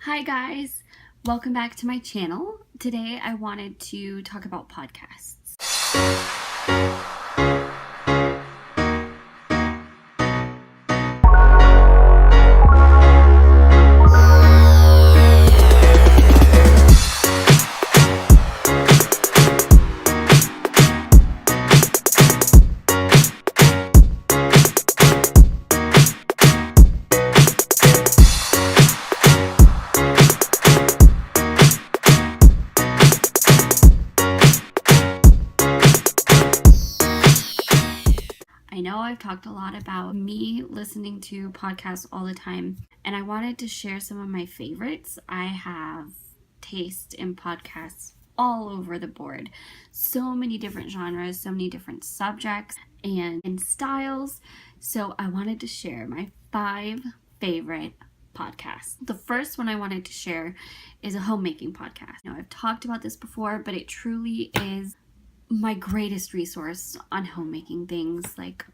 Hi guys, welcome back to my channel. Today I wanted to talk about podcasts. I know I've talked a lot about me listening to podcasts all the time, and I wanted to share some of my favorites. I have taste in podcasts all over the board. So many different genres, so many different subjects and styles. So I wanted to share my 5 favorite podcasts. The first one I wanted to share is a homemaking podcast. Now, I've talked about this before, but it truly is my greatest resource on homemaking things. Like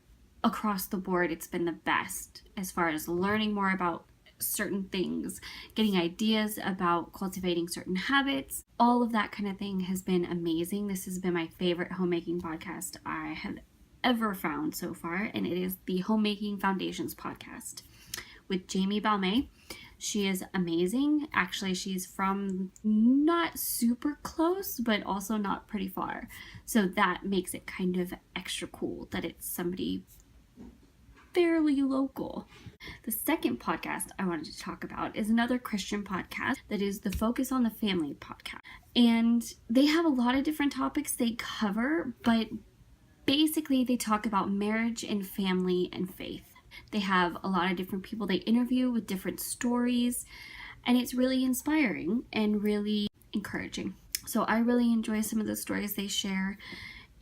across the board, it's been the best as far as learning more about certain things, getting ideas about cultivating certain habits. All of that kind of thing has been amazing. This has been my favorite homemaking podcast I have ever found so far, and it is the Homemaking Foundations podcast with Jamie Balmain. She is amazing. Actually, she's from not super close, but also not pretty far. So that makes it kind of extra cool that it's somebody fairly local. The second podcast I wanted to talk about is another Christian podcast that is the Focus on the Family podcast. And they have a lot of different topics they cover, but basically they talk about marriage and family and faith. They have a lot of different people they interview with different stories, and it's really inspiring and really encouraging. So I really enjoy some of the stories they share.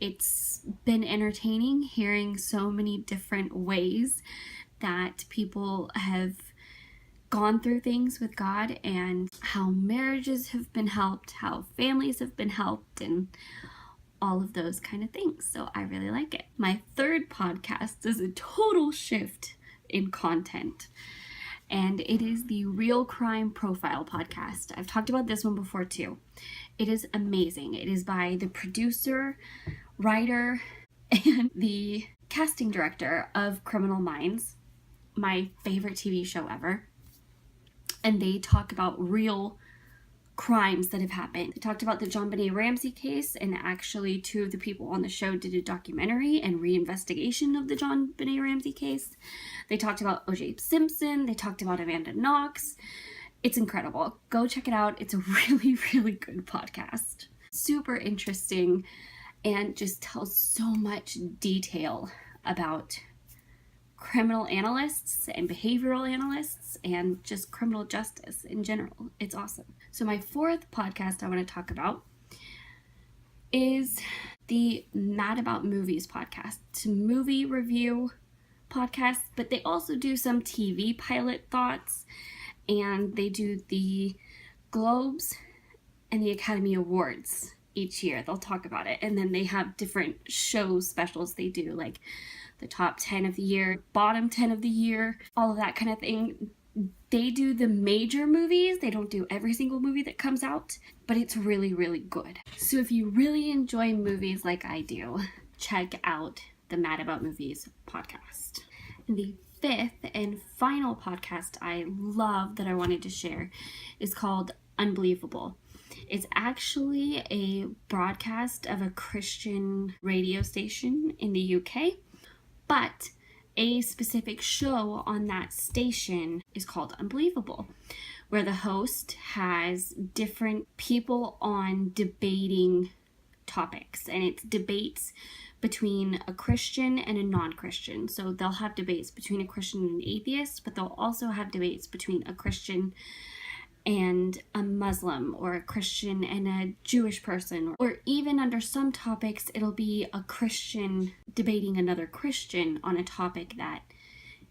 It's been entertaining hearing so many different ways that people have gone through things with God and how marriages have been helped, how families have been helped, and all of those kind of things. So I really like it. My third podcast is a total shift in content, and it is the Real Crime Profile podcast. I've talked about this one before too. It is amazing. It is by the producer, writer, and the casting director of Criminal Minds, my favorite TV show ever. And they talk about real crimes that have happened. They talked about the JonBenét Ramsey case, and actually 2 of the people on the show did a documentary and reinvestigation of the JonBenét Ramsey case. They talked about O.J. Simpson. They talked about Amanda Knox. It's incredible. Go check it out. It's a really, really good podcast. Super interesting and just tells so much detail about criminal analysts and behavioral analysts and just criminal justice in general. It's awesome. So my fourth podcast I want to talk about is the Mad About Movies podcast. It's a movie review podcast, but they also do some TV pilot thoughts, and they do the Globes and the Academy Awards each year. They'll talk about it, and then they have different show specials they do, like the top 10 of the year, bottom 10 of the year, all of that kind of thing. They do the major movies. They don't do every single movie that comes out, but it's really, really good. So if you really enjoy movies like I do, check out the Mad About Movies podcast. And the fifth and final podcast I love that I wanted to share is called Unbelievable. It's actually a broadcast of a Christian radio station in the UK, but a specific show on that station is called Unbelievable, where the host has different people on debating topics, and it's debates between a Christian and a non-Christian. So they'll have debates between a Christian and an atheist, but they'll also have debates between a Christian and a Muslim, or a Christian and a Jewish person, or even under some topics it'll be a Christian debating another Christian on a topic that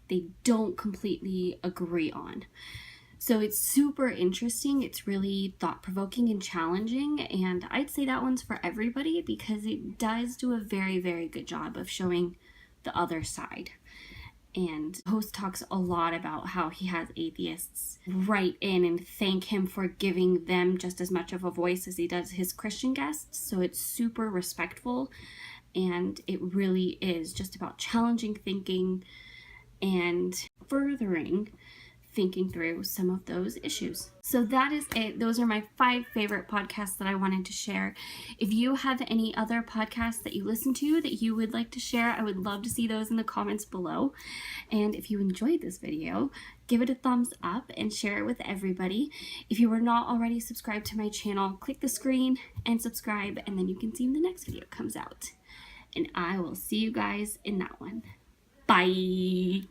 they don't completely agree on. So it's super interesting. It's really thought-provoking and challenging, and I'd say that one's for everybody because it does do a very, very good job of showing the other side. And the host talks a lot about how he has atheists write in and thank him for giving them just as much of a voice as he does his Christian guests. So it's super respectful, and it really is just about challenging thinking and furthering thinking through some of those issues. So that is it. Those are my 5 favorite podcasts that I wanted to share. If you have any other podcasts that you listen to that you would like to share, I would love to see those in the comments below. And if you enjoyed this video, give it a thumbs up and share it with everybody. If you are not already subscribed to my channel, click the screen and subscribe, and then you can see when the next video comes out. And I will see you guys in that one. Bye.